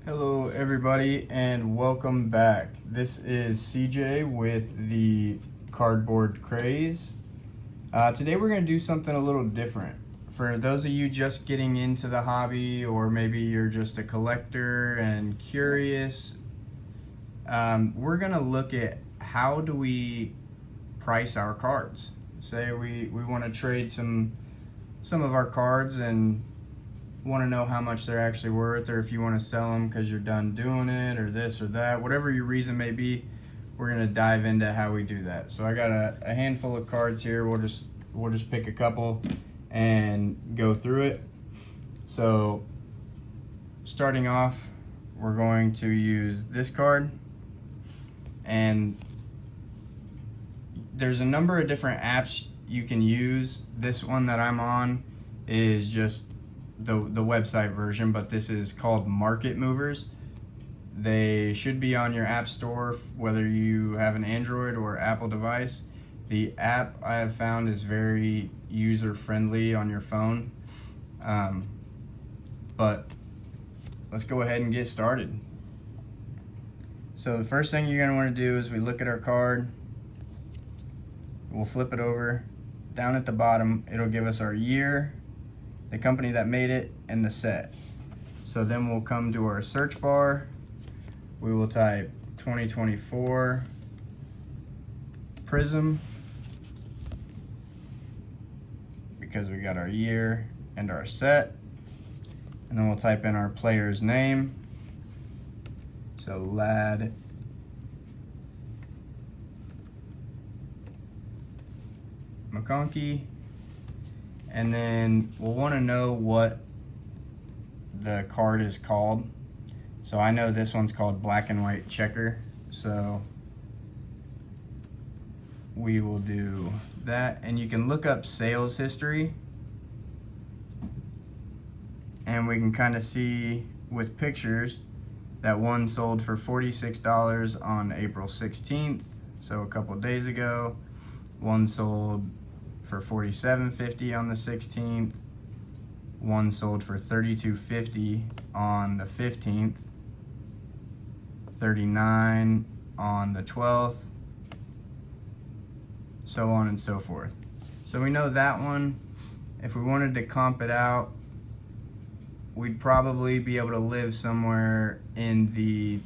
Hello everybody and welcome back. This is CJ with the Cardboard Craze. Today we're going to do something a little different. For those of you just getting into the hobby, or maybe you're just a collector and curious, we're going to look at how do we price our cards. Say we want to trade some of our cards and want to know how much they're actually worth, or if you want to sell them because you're done doing it, or this or that, whatever your reason may be. We're going to dive into how we do that. So I got a handful of cards here. We'll just pick a couple and go through it. So starting off, we're going to use this card, and there's a number of different apps you can use. This one that I'm on is just the website version, but this is called Market Movers. They should be on your app store, whether you have an Android or Apple device. The app I have found is very user friendly on your phone. But let's go ahead and get started. So the first thing you're going to want to do is we look at our card. We'll flip it over. Down at the bottom, it'll give us our year, the company that made it, and the set. So then we'll come to our search bar. We will type 2024 Prism, because we got our year and our set. And then we'll type in our player's name. So Lad McConkey. And then we'll want to know what the card is called. So I know this one's called Black and White Checker. So we will do that. And you can look up sales history, and we can kind of see with pictures that one sold for $46 on April 16th. So a couple days ago. One sold for $47.50 on the 16th. One sold for $32.50 on the 15th. $39 on the 12th. So on and so forth. So we know that one. If we wanted to comp it out, we'd probably be able to live somewhere in the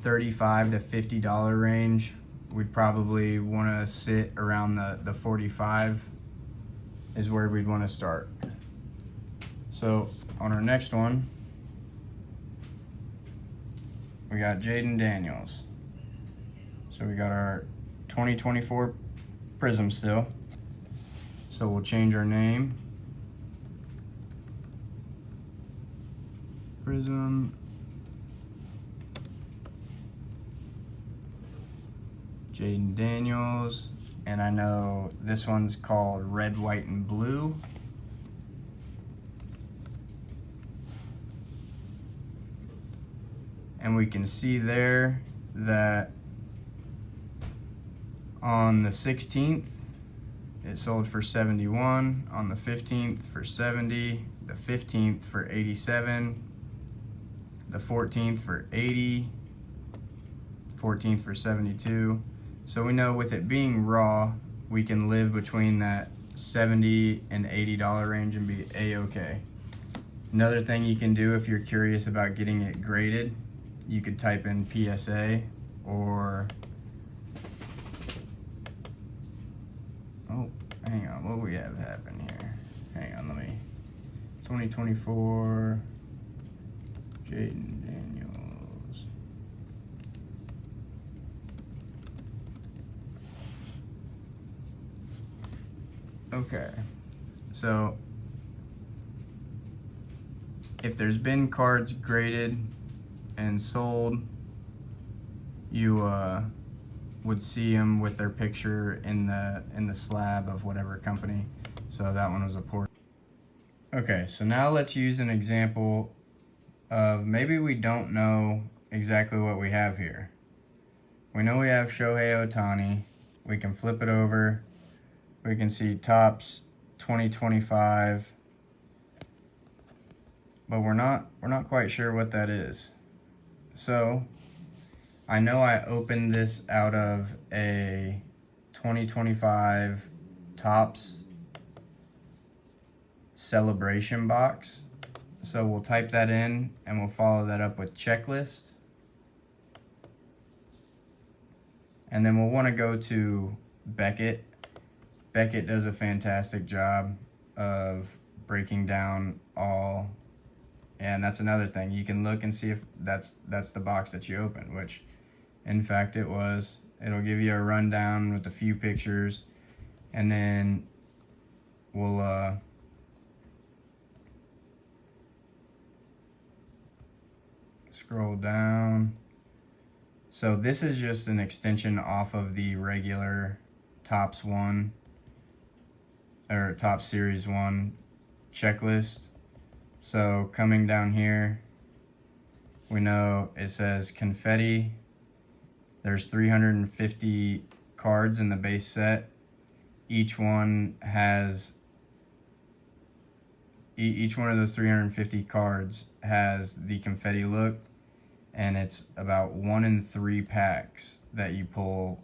$35 to $50 range. We'd probably want to sit around the 45 is where we'd want to start. So on our next one, we got Jaden Daniels. So we got our 2024 Prism still. So we'll change our name. Prism. Jaden Daniels, and I know this one's called Red, White, and Blue. And we can see there that on the 16th, it sold for 71, on the 15th for 70, the 15th for 87, the 14th for 80, 14th for 72. So we know with it being raw, we can live between that $70 and $80 range and be a-okay. Another thing you can do if you're curious about getting it graded, you could type in PSA, or oh, hang on, what do we have happen here? Hang on, let me 2024 Jaden Daniels. Okay, so if there's been cards graded and sold, you would see them with their picture in the slab of whatever company. So that one was a poor. Okay, so now let's use an example of maybe we don't know exactly what we have here. We know we have Shohei Ohtani. We can flip it over. We can see Topps 2025 but we're not quite sure what that is. So I know I opened this out of a 2025 Topps celebration box. So we'll type that in and we'll follow that up with checklist. And then we'll want to go to Beckett. Beckett does a fantastic job of breaking down all, and that's another thing. You can look and see if that's the box that you opened, which in fact it was. It'll give you a rundown with a few pictures, and then we'll scroll down. So this is just an extension off of the regular Topps 1 or Topps Series 1 checklist. So coming down here, we know it says confetti. There's 350 cards in the base set. Each one has each one of those 350 cards has the confetti look, and it's about 1 in 3 packs that you pull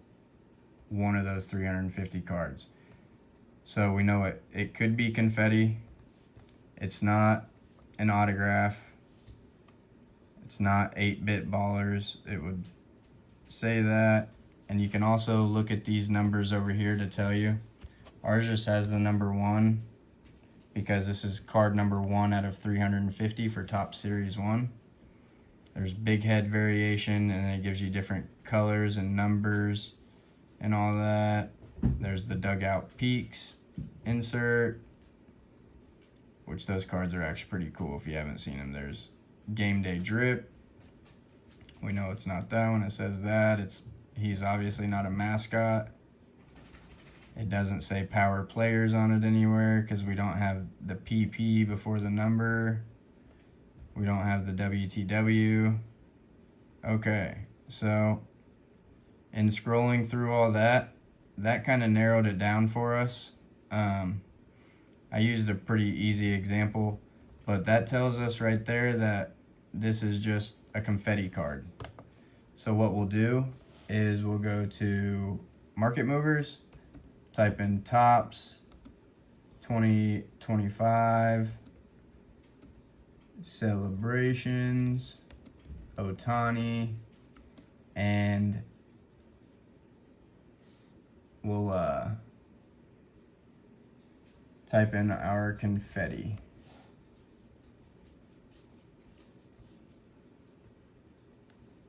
one of those 350 cards. So we know it could be confetti. It's not an autograph. It's not 8-bit ballers. It would say that. And you can also look at these numbers over here to tell you. Ours just has the number 1 because this is card number 1 out of 350 for Topps Series 1. There's big head variation, and it gives you different colors and numbers and all that. There's the dugout peaks insert, which those cards are actually pretty cool if you haven't seen them. There's game day drip. We know it's not that one. It says that. He's obviously not a mascot. It doesn't say power players on it anywhere because we don't have the PP before the number. We don't have the WTW. Okay, so in scrolling through all that kind of narrowed it down for us. I used a pretty easy example, but that tells us right there that this is just a confetti card. So what we'll do is we'll go to Market Movers, type in Topps 2025 Celebrations Ohtani, and we'll type in our confetti.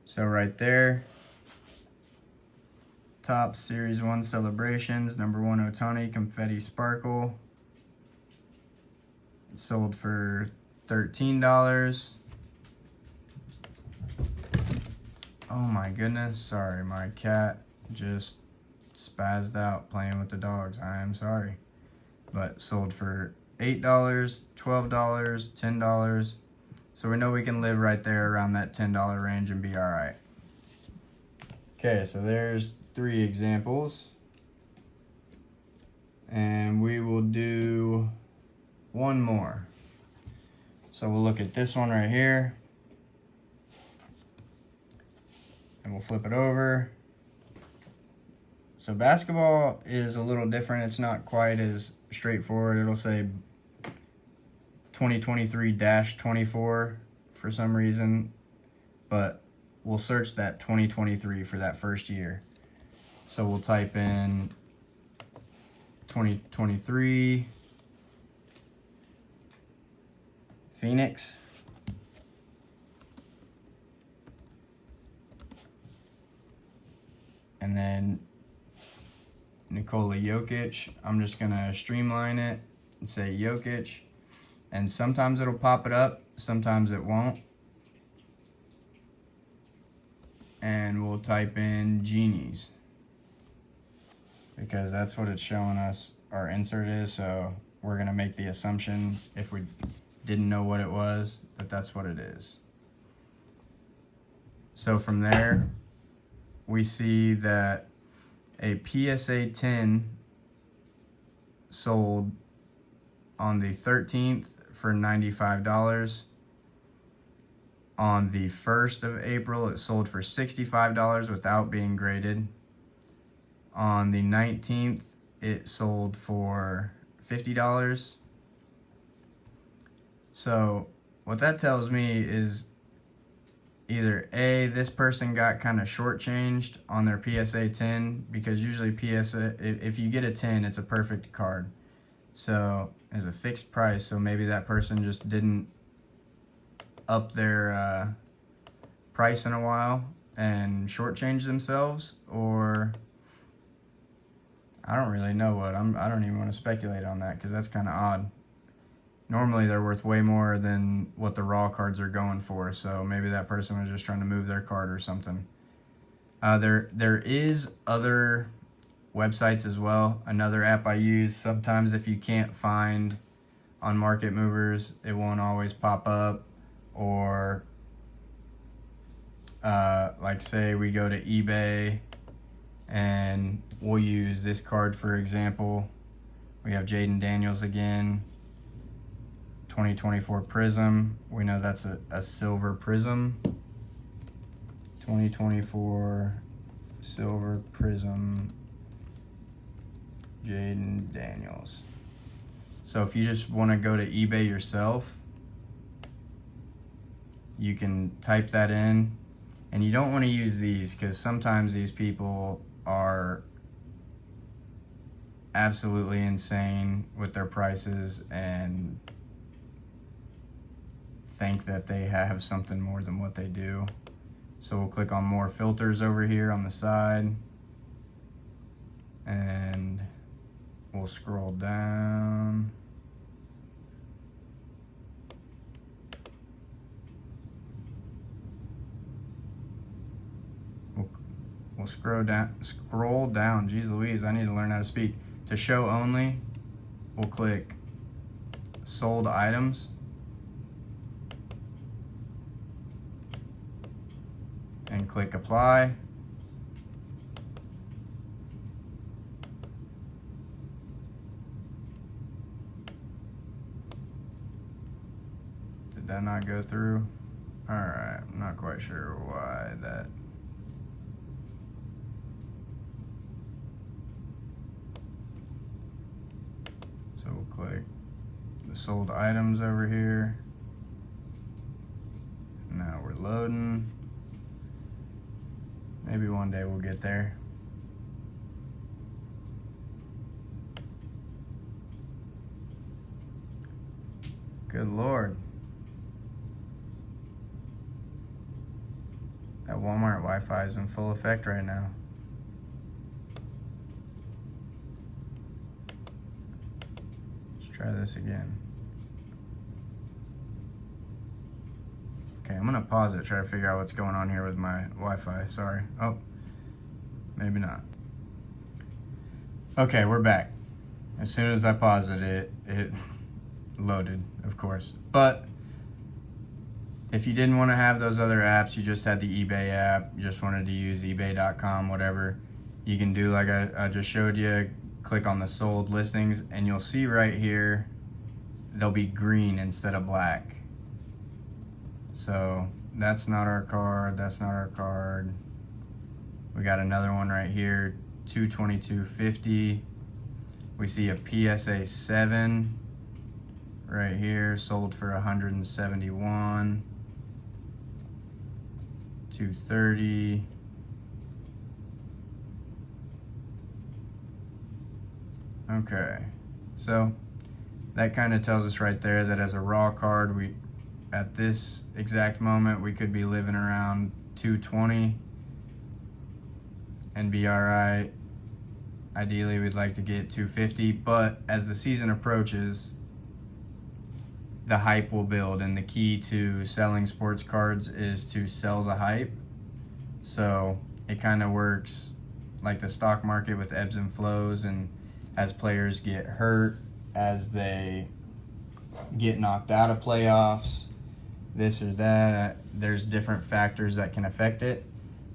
So right there, Topps Series 1 Celebrations, number 1 Ohtani, confetti sparkle. It sold for $13. Oh my goodness, sorry, my cat just spazzed out playing with the dogs. I am sorry. But sold for $8, $12, $10. So we know we can live right there around that $10 range and be all right. Okay, so there's 3 examples. And we will do one more. So we'll look at this one right here. And we'll flip it over. So basketball is a little different. It's not quite as straightforward. It'll say 2023-24 for some reason, but we'll search that 2023 for that first year. So we'll type in 2023 Phoenix. And then Nikola Jokic. I'm just gonna streamline it and say Jokic. And sometimes it'll pop it up, sometimes it won't. And we'll type in Genies, because that's what it's showing us our insert is. So we're gonna make the assumption, if we didn't know what it was, that that's what it is. So from there, we see that a PSA 10 sold on the 13th for $95. On the 1st of April, it sold for $65 without being graded. On the 19th, it sold for $50. So what that tells me is either A, this person got kind of shortchanged on their PSA 10, because usually PSA, if you get a 10, it's a perfect card. So it's a fixed price, so maybe that person just didn't up their price in a while and shortchange themselves, or I don't really know what. I don't even want to speculate on that because that's kind of odd. Normally they're worth way more than what the raw cards are going for, so maybe that person was just trying to move their card or something. There is other websites as well. Another app I use, sometimes if you can't find on Market Movers, it won't always pop up, or like say we go to eBay and we'll use this card for example. We have Jaden Daniels again, 2024 Prism. We know that's a silver Prism. 2024 silver Prism, Jaden Daniels. So if you just want to go to eBay yourself, you can type that in, and you don't want to use these because sometimes these people are absolutely insane with their prices and think that they have something more than what they do. So we'll click on more filters over here on the side, and we'll scroll down. We'll scroll down. Jeez Louise, I need to learn how to speak. To show only, we'll click sold items. And click apply. Did that not go through? Alright, I'm not quite sure why that. So we'll click the sold items over here. Now we're loading. Maybe one day we'll get there. Good Lord. That Walmart Wi-Fi is in full effect right now. Let's try this again. Okay, I'm gonna pause it, try to figure out what's going on here with my Wi-Fi. Sorry. Oh, maybe not. Okay, we're back. As soon as I paused it, it loaded, of course. But if you didn't want to have those other apps, you just had the eBay app, you just wanted to use ebay.com, whatever, you can do like I just showed you. Click on the sold listings, and you'll see right here, they'll be green instead of black. So that's not our card, that's not our card. We got another one right here, 222.50. We see a PSA 7 right here, sold for 171. 230. Okay, so that kind of tells us right there that as a raw card, we at this exact moment we could be living around 220 and be all right. Ideally we'd like to get 250, but as the season approaches, the hype will build, and the key to selling sports cards is to sell the hype. So it kind of works like the stock market with ebbs and flows, and as players get hurt, as they get knocked out of playoffs, this or that, there's different factors that can affect it,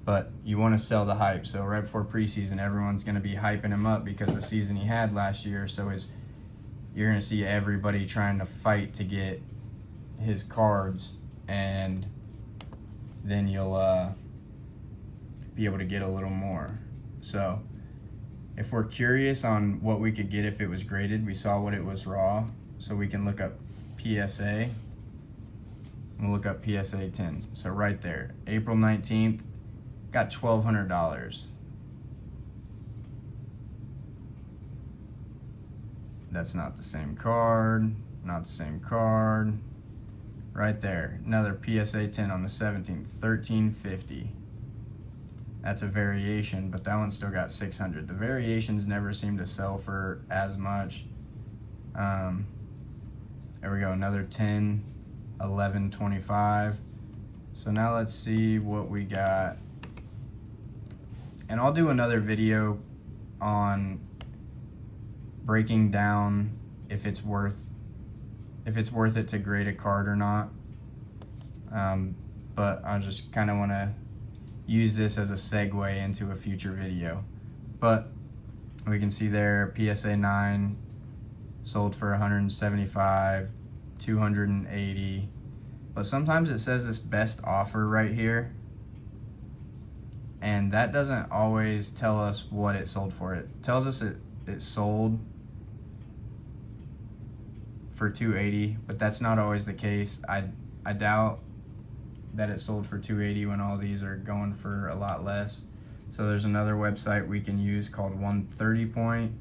but you want to sell the hype. So right before preseason, everyone's going to be hyping him up because the season he had last year. So you're going to see everybody trying to fight to get his cards, and then you'll be able to get a little more. So if we're curious on what we could get if it was graded, we saw what it was raw, so we can look up PSA. We'll look up PSA 10. So right there, April 19th, got $1,200. That's not the same card, not the same card. Right there, another PSA 10 on the 17th, $1,350. That's a variation, but that one still got 600. The variations never seem to sell for as much. There we go, another 10, 11.25. So now let's see what we got. And I'll do another video on breaking down if it's worth it to grade a card or not. But I just kind of want to use this as a segue into a future video. But we can see there, PSA 9 sold for 175, 280. But sometimes it says this best offer right here, and that doesn't always tell us what it sold for. It tells us it sold for 280, but that's not always the case. I doubt that it sold for 280 when all these are going for a lot less. So there's another website we can use called 130 Point,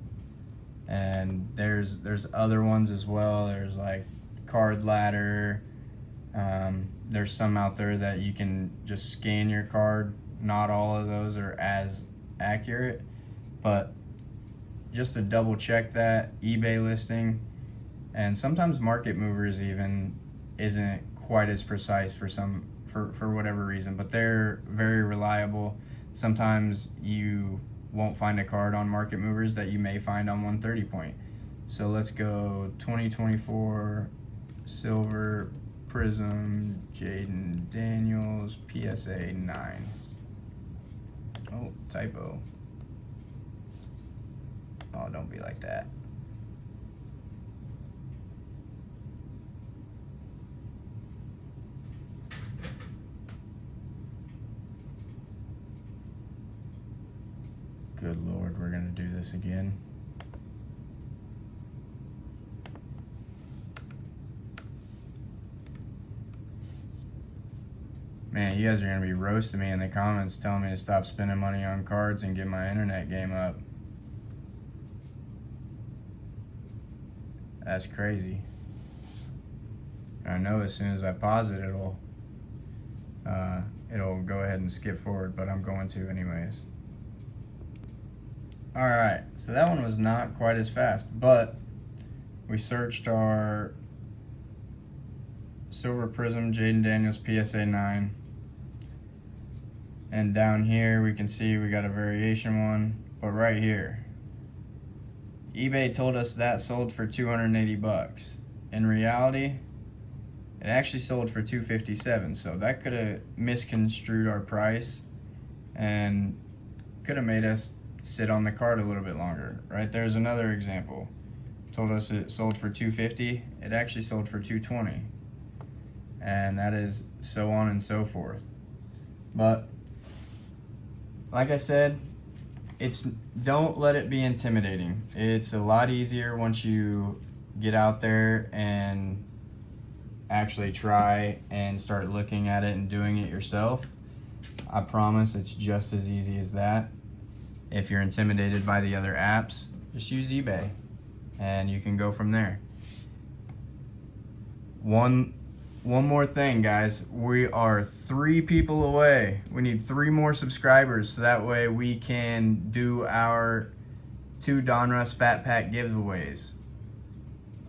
and there's other ones as well. There's like Card Ladder. There's some out there that you can just scan your card. Not all of those are as accurate, but just to double check that, eBay listing, and sometimes Market Movers even isn't quite as precise for whatever reason, but they're very reliable. Sometimes you won't find a card on Market Movers that you may find on 130 Point. So let's go 2024 Silver Prism Jaden Daniels PSA 9. Oh, typo. Oh, don't be like that. Good Lord, we're gonna do this again. Man, you guys are gonna be roasting me in the comments telling me to stop spending money on cards and get my internet game up. That's crazy. I know as soon as I pause it, it'll go ahead and skip forward, but I'm going to anyways. Alright, so that one was not quite as fast, but we searched our Silver Prism Jaden Daniels PSA 9, and down here we can see we got a variation one, but right here, eBay told us that sold for 280 bucks. In reality, it actually sold for 257, so that could have misconstrued our price and could have made us sit on the card a little bit longer. Right there's another example. Told us it sold for 250, it actually sold for 220, and that is so on and so forth. But like I said, don't let it be intimidating. It's a lot easier once you get out there and actually try and start looking at it and doing it yourself. I promise it's just as easy as that. If you're intimidated by the other apps, just use eBay and you can go from there. One more thing, guys. We are 3 people away. We need 3 more subscribers so that way we can do our 2 Donruss Fat Pack giveaways.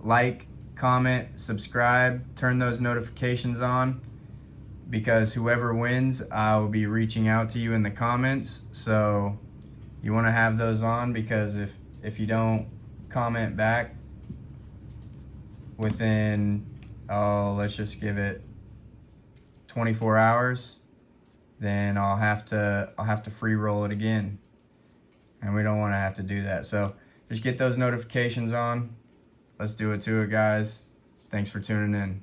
Like, comment, subscribe, turn those notifications on, because whoever wins, I will be reaching out to you in the comments. So you want to have those on, because if you don't comment back within, let's just give it 24 hours, then I'll have to free roll it again, and we don't want to have to do that. So just get those notifications on. Let's do it to it, guys. Thanks for tuning in.